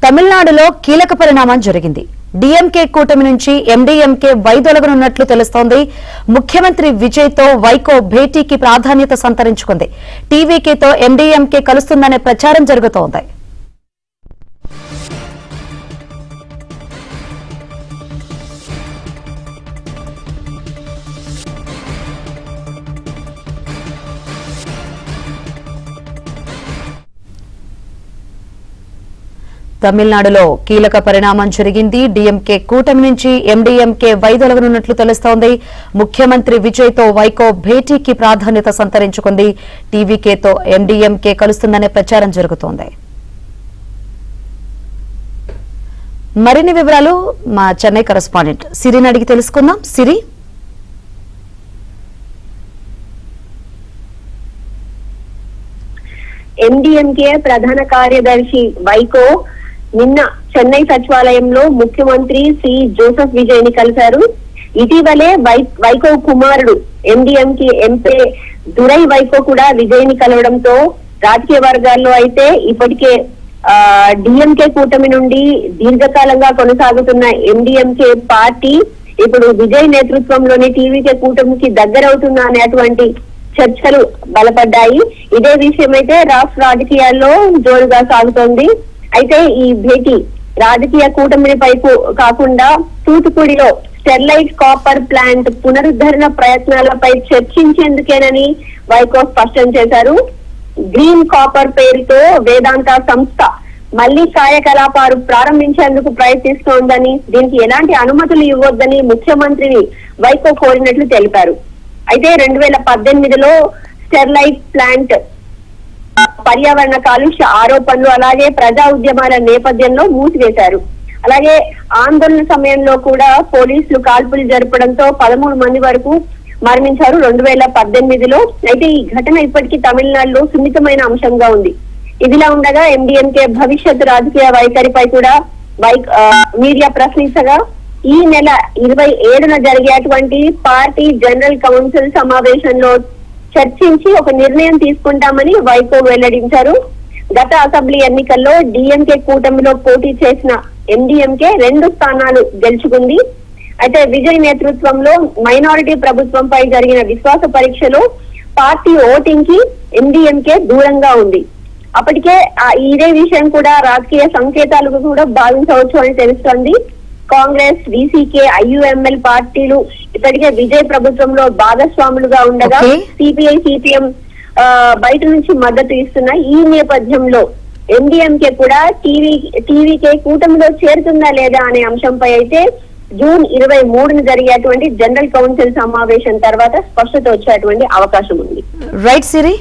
తమిళనాడులో కీలక పరిణామం జరిగింది. డీఎంకే కూటమి నుంచి ఎండీఎంకే వైదొలగనున్నట్లు తెలుస్తోంది. ముఖ్యమంత్రి విజయ్ తో వైకో భేటీకి ప్రాధాన్యత సంతరించుకుంది. టీవీకేతో ఎండీఎంకే కలుస్తుందనే ప్రచారం జరుగుతోంది. తమిళనాడులో కీలక పరిణామం జరిగింది. డీఎంకే కూటమి నుంచి ఎండీఎంకే వైదొలగనున్నట్లు తెలుస్తోంది. ముఖ్యమంత్రి విజయ్ తో వైకో భేటీకి ప్రాధాన్యత సంతరించుకుంది. టీవీకేతో ఎండీఎంకే కలుస్తుందనే ప్రచారం జరుగుతోంది. మరిన్ని వివరాలు మా చెన్నై కరెస్పాండెంట్ సిరిని అడిగి తెలుసుకుందాం. సిరి, ఎండీఎంకే ప్రధాన కార్యదర్శి వైకో నిన్న చెన్నై సచివాలయంలో ముఖ్యమంత్రి సి జోసెఫ్ విజయ్ ని కలిశారు. ఇటీవలే వైకో కుమారుడు ఎండీఎంకే ఎంపీ దురై వైకో కూడా విజయ్ ని కలవడంతో రాజకీయ వర్గాల్లో అయితే ఇప్పటికే డిఎంకే కూటమి నుండి దీర్ఘకాలంగా కొనసాగుతున్న ఎండీఎంకే పార్టీ ఇప్పుడు విజయ్ నేతృత్వంలోని టీవీకే కూటమికి దగ్గరవుతున్న అనేటువంటి చర్చలు బలపడ్డాయి. ఇదే విషయం అయితే రాష్ట్ర రాజకీయాల్లో జోరుగా సాగుతోంది. అయితే ఈ భేటీ రాజకీయ కూటమిపై కాకుండా తూతుకుడిలో స్టెర్లైట్ కాపర్ ప్లాంట్ పునరుద్ధరణ ప్రయత్నాలపై చర్చించేందుకేనని వైకో స్పష్టం చేశారు. గ్రీన్ కాపర్ పేరుతో వేదాంత సంస్థ మళ్లీ కార్యకలాపాలు ప్రారంభించేందుకు ప్రయత్నిస్తోందని, దీనికి ఎలాంటి అనుమతులు ఇవ్వొద్దని ముఖ్యమంత్రిని వైకో కోరినట్లు తెలిపారు. అయితే 2018లో స్టెర్లైట్ ప్లాంట్ పర్యావరణ కాలుష్య ఆరోపణలు అలాగే ప్రజా ఉద్యమాల నేపథ్యంలో మూసివేశారు. అలాగే ఆందోళన సమయంలో కూడా పోలీసులు కాల్పులు జరపడంతో 13 మంది వరకు మరణించారు 2018లో. అయితే ఈ ఘటన ఇప్పటికీ తమిళనాడులో సున్నితమైన అంశంగా ఉంది. ఇదిలా ఉండగా ఎండీఎంకే భవిష్యత్ రాజకీయ వైఖరిపై కూడా మీడియా ప్రశ్నించగా ఈ నెల 27న జరిగేటువంటి పార్టీ జనరల్ కౌన్సిల్ సమావేశంలో చర్చించి ఒక నిర్ణయం తీసుకుంటామని వైకో వెల్లడించారు. గత అసెంబ్లీ ఎన్నికల్లో డిఎంకే కూటమిలో పోటీ చేసిన ఎండీఎంకే 2 స్థానాలు గెలుచుకుంది. అయితే విజయ్ నేతృత్వంలో మైనారిటీ ప్రభుత్వంపై జరిగిన విశ్వాస పరీక్షలో పార్టీ ఓటింగ్ కి ఎండీఎంకే దూరంగా ఉంది. అప్పటికే ఇదే విషయం కూడా రాజకీయ సంకేతాలకు కూడా భావించవచ్చు అని తెలుస్తోంది. కాంగ్రెస్, వీసీకే, ఐయుఎంఎల్ పార్టీలు ఇప్పటికే విజయ్ ప్రభుత్వంలో భాగస్వాములుగా ఉండగా సిపిఐ, సిపిఎం బయట నుంచి మద్దతు ఇస్తున్న ఈ నేపథ్యంలో ఎండీఎంకే కూడా టీవీకే కూటమిలో చేరుతుందా లేదా అనే అంశంపై అయితే జూన్ 23న జరిగేటువంటి జనరల్ కౌన్సిల్ సమావేశం తర్వాత స్పష్టత వచ్చేటువంటి అవకాశం ఉంది. రైట్ సిరి.